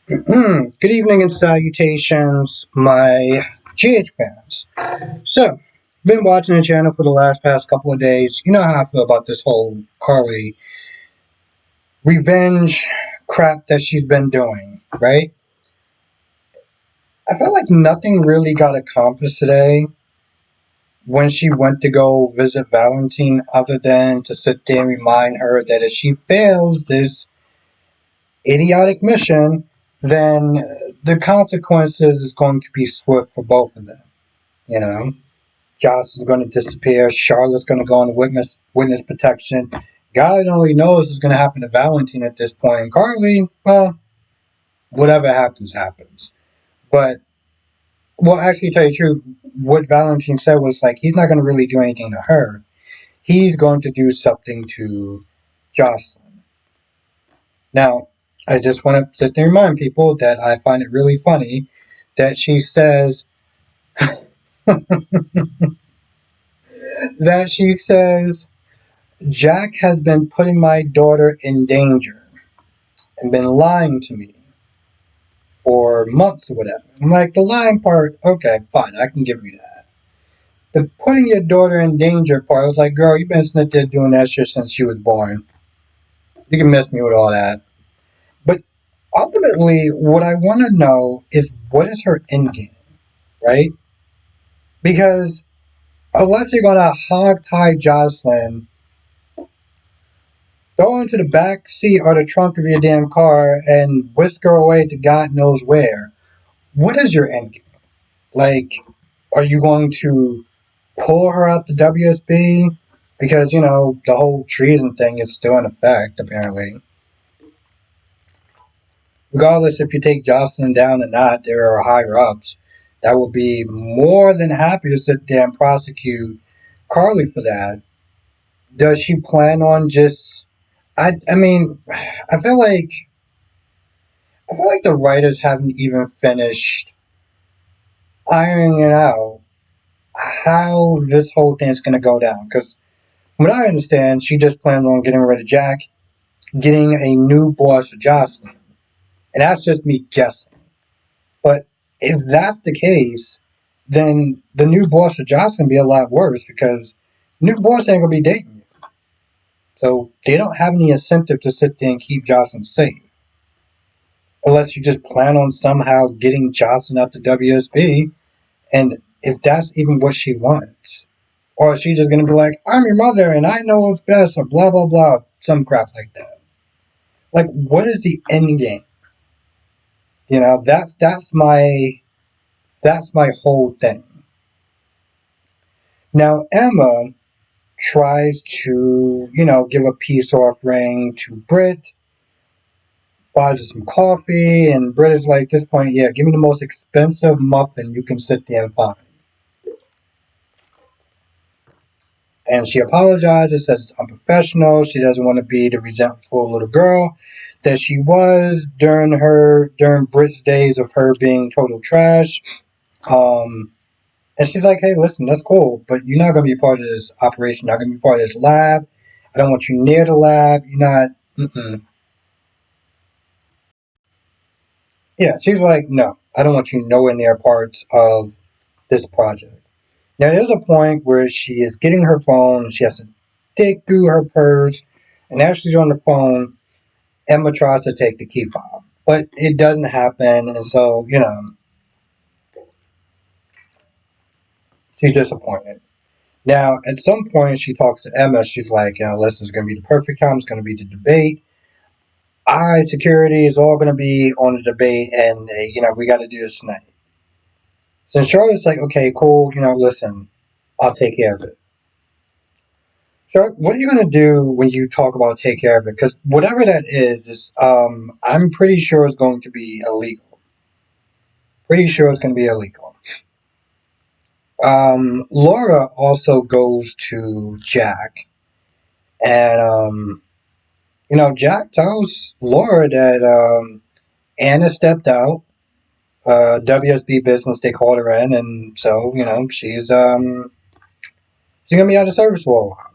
Good evening and salutations, my GH fans. So, been watching the channel for the past couple of days. You know how I feel about this whole Carly revenge crap that she's been doing, right? I felt like nothing really got accomplished today when she went to go visit Valentine, other than to sit there and remind her that if she fails this idiotic mission, then the consequences is going to be swift for both of them. You know, Joss is going to disappear. Charlotte's going to go on witness protection. God only knows what's going to happen to Valentine at this point. And Carly, well, whatever happens, happens. But, well, actually, to tell you the truth, what Valentine said was like, he's not going to really do anything to her. He's going to do something to Jocelyn. Now, I just want to sit there and remind people that I find it really funny that she says, that she says, Jack has been putting my daughter in danger and been lying to me for months or whatever. I'm like, the lying part, okay, fine, I can give you that. The putting your daughter in danger part, I was like, girl, you've been sitting there doing that shit since she was born. You can miss me with all that. But ultimately, what I want to know is what is her end game, right? Because unless you're going to hog tie Jocelyn, throw her into the back seat or the trunk of your damn car and whisk her away to God knows where, what is your end game? Like, are you going to pull her out the WSB? Because, the whole treason thing is still in effect, apparently. Regardless if you take Jocelyn down or not, there are higher ups that will be more than happy to sit there and prosecute Carly for that. Does she plan on just. I mean, I feel like. I feel like the writers haven't even finished ironing it out how this whole thing is going to go down. Because from what I understand, she just plans on getting rid of Jack, getting a new boss for Jocelyn. And that's just me guessing. But if that's the case, then the new boss for Jocelyn be a lot worse because new boss ain't going to be dating you. So they don't have any incentive to sit there and keep Jocelyn safe. Unless you just plan on somehow getting Jocelyn out the WSB. And if that's even what she wants. Or is she just going to be like, I'm your mother and I know what's best, or blah, blah, blah, some crap like that. Like, what is the end game? That's my whole thing. Now, Emma tries to, give a peace offering to Britt, buys her some coffee, and Britt is like, at this point, yeah, give me the most expensive muffin you can sit there and find. And she apologizes, says it's unprofessional. She doesn't want to be the resentful little girl that she was during Brit's days of her being total trash. And she's like, hey, listen, that's cool, but you're not going to be a part of this operation. You're not going to be part of this lab. I don't want you near the lab. You're not. Mm-mm. Yeah, she's like, no, I don't want you nowhere near parts of this project. Now, there's a point where she is getting her phone. She has to dig through her purse. And as she's on the phone, Emma tries to take the key fob. But it doesn't happen. And so, she's disappointed. Now, at some point, she talks to Emma. She's like, listen, it's going to be the perfect time. It's going to be the debate. Security is all going to be on the debate. And, we got to do this tonight. So Charlotte's like, okay, cool. Listen, I'll take care of it. So what are you going to do when you talk about take care of it? Because whatever that is I'm pretty sure it's going to be illegal. Pretty sure it's going to be illegal. Laura also goes to Jack, and Jack tells Laura that Anna stepped out. WSB business, they called her in, and so she's gonna be out of service for a while.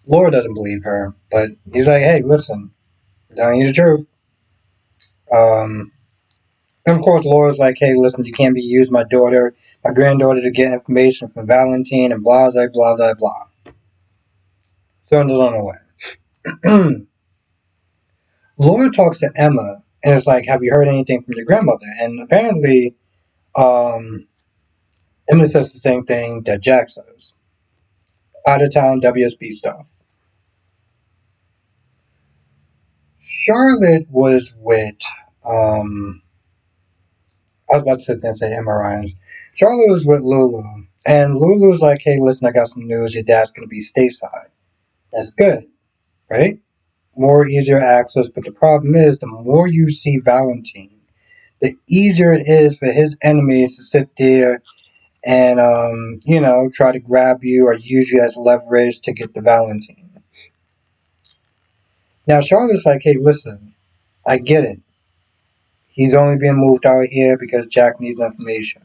Laura doesn't believe her, but he's like, hey, listen, I'm telling you the truth. Um, and of course, Laura's like, hey, listen, you can't be using my granddaughter to get information from Valentine and blah, blah, blah, blah, blah. Sends it on the way. Laura talks to Emma and is like, have you heard anything from your grandmother? And apparently, Emma says the same thing that Jack says. Out of town WSB stuff. Charlotte was with, um, I was about to sit there and say Emma Ryans. Charlotte was with Lulu. And Lulu's like, hey, listen, I got some news. Your dad's going to be stateside. That's good, right? More easier access. But the problem is, the more you see Valentine, the easier it is for his enemies to sit there and, try to grab you or use you as leverage to get the Valentine. Now, Charlotte's like, hey, listen, I get it. He's only being moved out here because Jack needs information.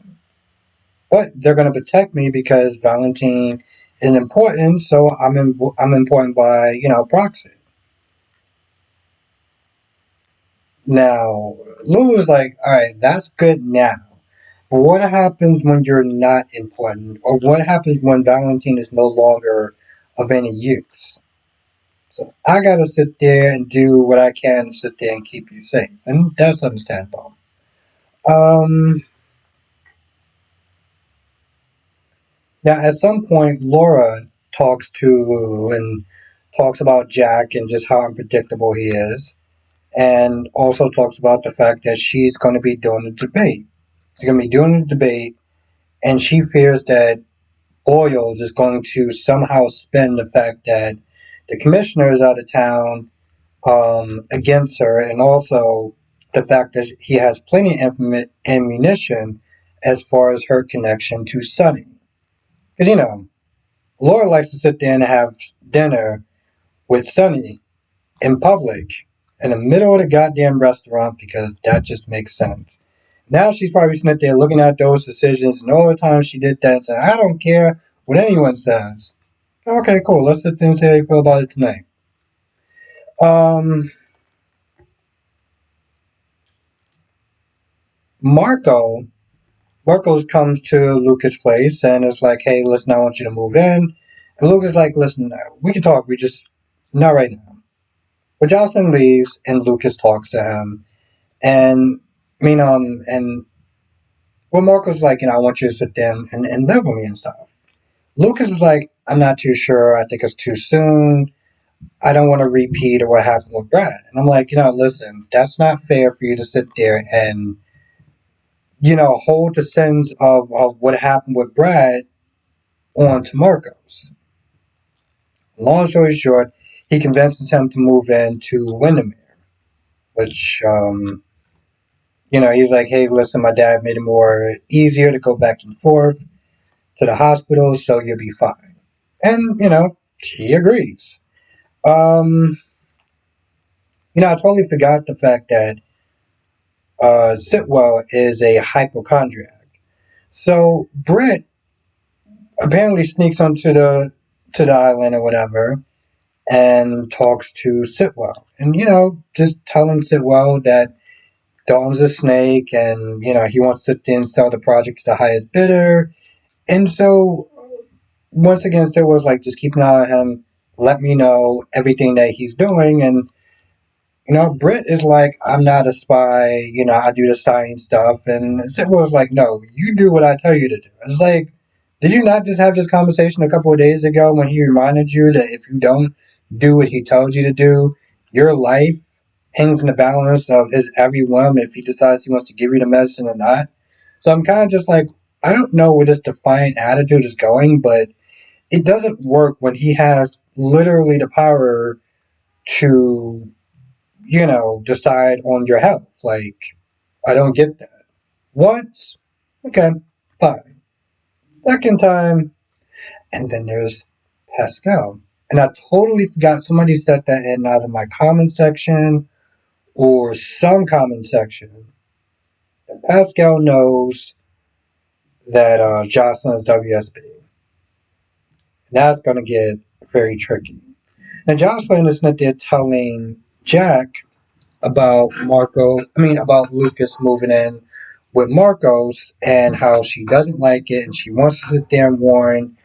But they're going to protect me because Valentine is important, so I'm important by, proxy. Now, Lulu's like, all right, that's good now. But what happens when you're not important? Or what happens when Valentine is no longer of any use? So I gotta sit there and do what I can to sit there and keep you safe. And that's understandable. Um, Now, at some point, Laura talks to Lulu and talks about Jack and just how unpredictable he is, and also talks about the fact that she's going to be doing the debate. She's going to be doing the debate, and she fears that Boyles is going to somehow spin the fact that the commissioner is out of town against her, and also the fact that he has plenty of ammunition as far as her connection to Sonny. Because, Laura likes to sit there and have dinner with Sonny in public in the middle of the goddamn restaurant because that just makes sense. Now she's probably sitting there looking at those decisions and all the time she did that and saying, I don't care what anyone says. Okay, cool. Let's sit there and see how you feel about it tonight. Um, Marco, Marcos comes to Lucas' place and is like, hey, listen, I want you to move in. And Lucas is like, listen, we can talk, we just, not right now. But Jocelyn leaves and Lucas talks to him. And, and well, Marco's like, I want you to sit there and live with me and stuff. Lucas is like, I'm not too sure. I think it's too soon. I don't want to repeat what happened with Brad. And I'm like, listen, that's not fair for you to sit there and, hold the sins of what happened with Brad on to Marcos. Long story short, he convinces him to move in to Windermere, which, he's like, hey, listen, my dad made it more easier to go back and forth to the hospital, so you'll be fine. And, he agrees. Um, I totally forgot the fact that Sitwell is a hypochondriac. So Britt apparently sneaks onto the island or whatever and talks to Sitwell. And, just telling Sitwell that Dalton's a snake and, he wants to sit there and sell the project to the highest bidder. And so, once again, Sitwell's like, just keep an eye on him. Let me know everything that he's doing. And, Britt is like, I'm not a spy. I do the science stuff. And Sitwell's like, no, you do what I tell you to do. It's like, did you not just have this conversation a couple of days ago when he reminded you that if you don't do what he told you to do, your life hangs in the balance of his every whim if he decides he wants to give you the medicine or not? So I'm kind of just like, I don't know where this defiant attitude is going, but it doesn't work when he has literally the power to, decide on your health. Like, I don't get that. Once, okay, fine. Second time, and then there's Pascal. And I totally forgot somebody said that in either my comment section or some comment section. That Pascal knows that Jocelyn is WSB. And that's going to get very tricky. And Jocelyn is not there telling Jack about Lucas moving in with Marcos and how she doesn't like it and she wants to sit there and warn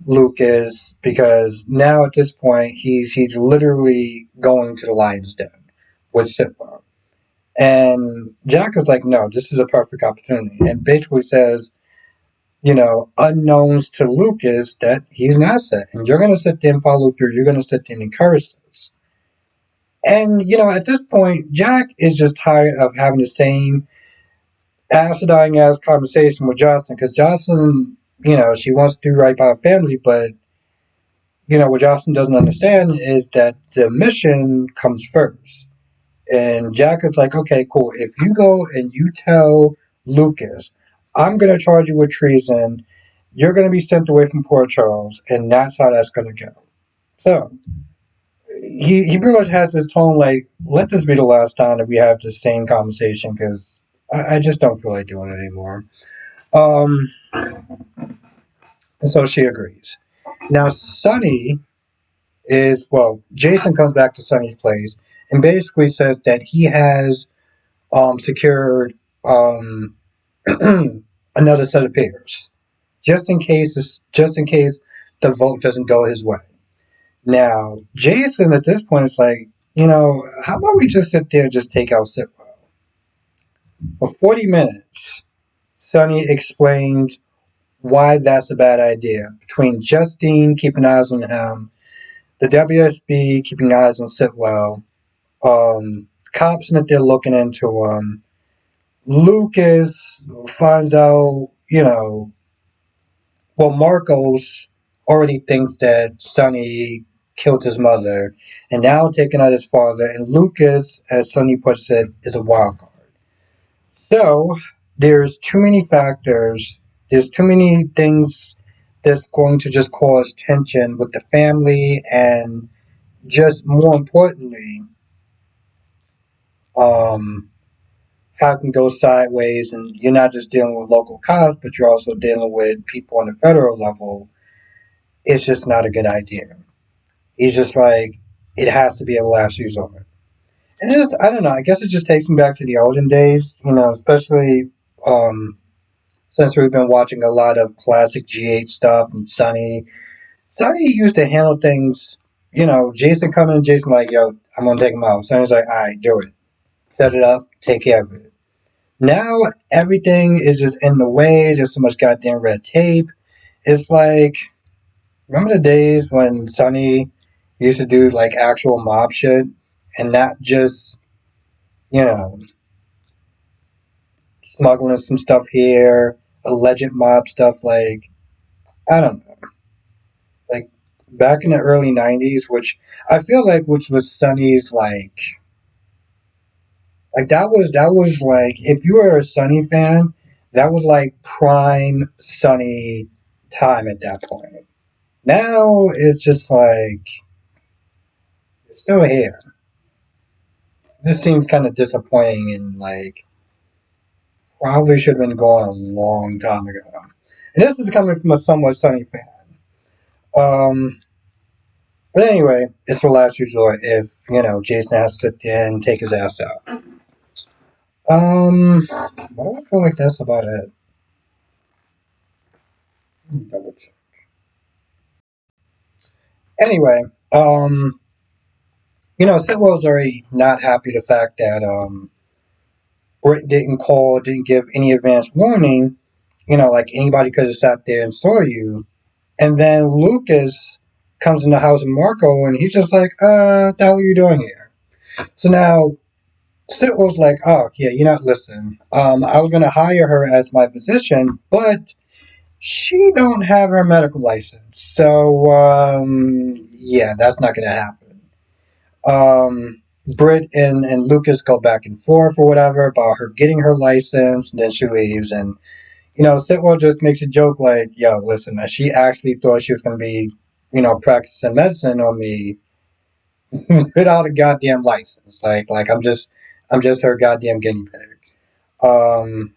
Lucas because now at this point he's literally going to the lion's den with Sitwell. And Jack is like, no, this is a perfect opportunity, and basically says, unknowns to Lucas that he's an asset, and you're gonna sit there and follow through. You're gonna sit there and encourage this. And at this point, Jack is just tired of having the same acidine ass conversation with Jocelyn because Jocelyn, she wants to do right by her family, but what Jocelyn doesn't understand is that the mission comes first. And Jack is like, okay, cool. If you go and you tell Lucas, I'm going to charge you with treason, you're going to be sent away from Port Charles, and that's how that's going to go. So, he pretty much has this tone like, let this be the last time that we have the same conversation because I just don't feel like doing it anymore. Um, and so she agrees. Now, Sonny Jason comes back to Sonny's place and basically says that he has secured um, another set of papers, just in case the vote doesn't go his way. Now, Jason at this point is like, how about we just sit there and just take out Sitwell? For 40 minutes, Sonny explained why that's a bad idea. Between Justine keeping eyes on him, the WSB keeping eyes on Sitwell, cops that they're looking into him, Lucas finds out, Marcos already thinks that Sonny killed his mother, and now taking out his father, and Lucas, as Sonny puts it, is a wild card. So, there's too many factors, there's too many things that's going to just cause tension with the family, and just more importantly, um, how it can go sideways, and you're not just dealing with local cops, but you're also dealing with people on the federal level. It's just not a good idea. He's just like, it has to be a last resort. And just, I don't know, I guess it just takes me back to the olden days, especially um, since we've been watching a lot of classic G8 stuff and Sonny. Sonny used to handle things, Jason coming, Jason like, yo, I'm going to take him out. Sonny's like, all right, do it. Set it up, take care of it. Now everything is just in the way. There's so much goddamn red tape. It's like, remember the days when Sonny used to do like actual mob shit and not just, you know, smuggling some stuff here, alleged mob stuff like, I don't know, like back in the early 90s, which I feel which was Sonny's like that was like, if you were a Sonny fan, that was like prime Sonny time at that point. Now it's just like it's still here. This seems kind of disappointing and like probably should have been going a long time ago. And this is coming from a somewhat Sunny fan. Um, but anyway, it's the last resort if Jason has to sit there and take his ass out. But I feel like that's about it. Double check. Anyway, Sitwell's already not happy the fact that Britt didn't call, didn't give any advance warning. Like anybody could have sat there and saw you. And then Lucas comes in the house of Marco and he's just like, the hell are you doing here? So now Sitwell's like, oh, yeah, you're not listening. I was going to hire her as my physician, but she don't have her medical license. So, yeah, that's not going to happen. Britt and Lucas go back and forth or whatever about her getting her license, and then she leaves, and Sitwell just makes a joke like, yo, listen, she actually thought she was going to be, practicing medicine on me without a goddamn license. Like I'm just her goddamn guinea pig. Um,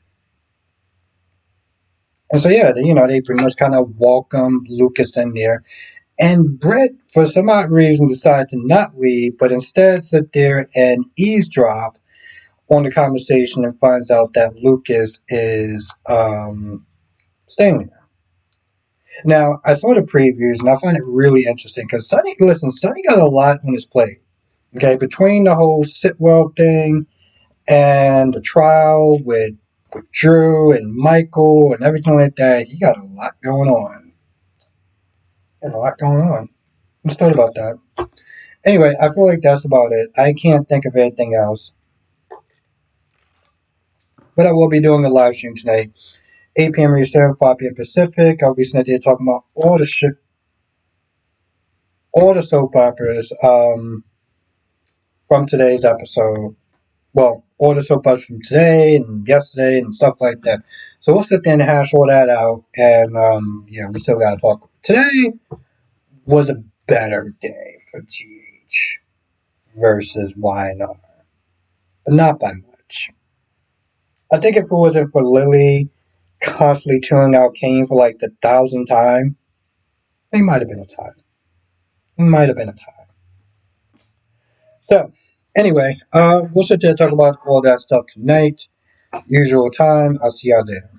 and so, yeah, they pretty much kind of welcome Lucas in there. And Brett, for some odd reason, decided to not leave, but instead sit there and eavesdrop on the conversation and finds out that Lucas is staying there. Now, I saw the previews and I find it really interesting because Sonny got a lot on his plate. Okay, between the whole Sitwell thing and the trial with Drew and Michael and everything like that, he got a lot going on. Got a lot going on. I'm stoked about that. Anyway, I feel like that's about it. I can't think of anything else. But I will be doing a live stream tonight. 8 p.m. Eastern, 5 p.m. Pacific. I'll be sitting there talking about all the soap operas from today's episode. Well, all the soap operas from today and yesterday and stuff like that. So we'll sit there and hash all that out. And, we still got to talk. Today was a better day for GH versus YNR. But not by much. I think if it wasn't for Lily constantly chewing out Kane for like the 1,000th time, it might have been a tie. It might have been a tie. So, anyway, we'll sit there and talk about all that stuff tonight. Usual time. I'll see y'all there.